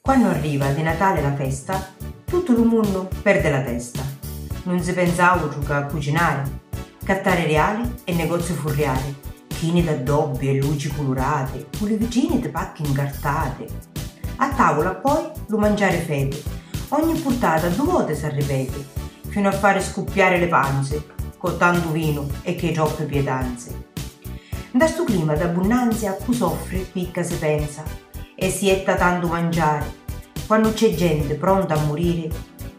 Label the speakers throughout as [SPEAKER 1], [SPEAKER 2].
[SPEAKER 1] Quando arriva di Natale la festa, tutto il mondo perde la testa. Non si pensa altro che a cucinare, cattare reali e negozi furriali, chini d'addobbi e luci colorate, con le vicine di pacche incartate. A tavola poi lo mangiare fede, ogni portata 2 volte si ripete, fino a fare scoppiare le panze, con tanto vino e che troppe pietanze. Da sto clima d'abbondanza a cui soffre picca si pensa, e si etta tanto mangiare, quando c'è gente pronta a morire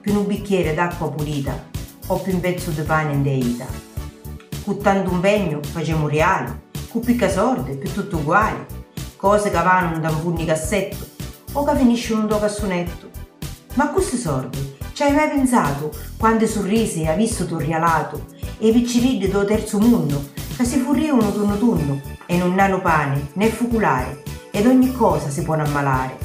[SPEAKER 1] per un bicchiere d'acqua pulita o per un pezzo di pane indeita. Con tanto impegno facciamo reali, con picca sorte per tutto uguale, cose che vanno da un pugno cassetto o che finiscono da un cassonetto. Ma queste sordi, ci hai mai pensato quante sorrisi hai visto tu rialato e i piccirilli del terzo mondo che si furriano turno e non hanno pane né focolare ed ogni cosa si può ammalare.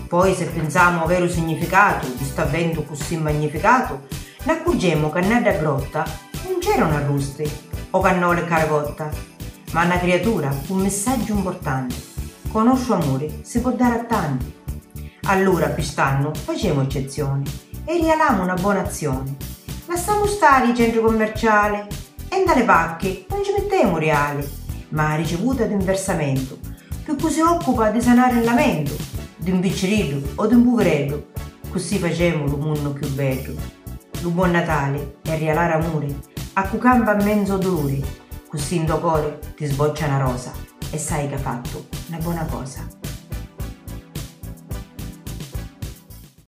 [SPEAKER 1] Poi se pensiamo al vero significato di sta vento così magnificato, ne accorgiamo che nella grotta non c'erano arrosti o cannole e caragotta, ma una creatura con un messaggio importante. Conosco amore, si può dare a tanti. Allora quest'anno facciamo eccezione e realiamo una buona azione. Lasciamo stare i centri commerciali e dalle pacche non ci mettiamo reali, ma a ricevuta di versamento, per cui si occupa di sanare il lamento di un piccirillo o di un poverello, così facciamo il mondo più bello. Lo buon Natale è regalare amore, a cui campa mezzo dolore, così in tuo cuore ti sboccia una rosa e sai che ha fatto una buona cosa.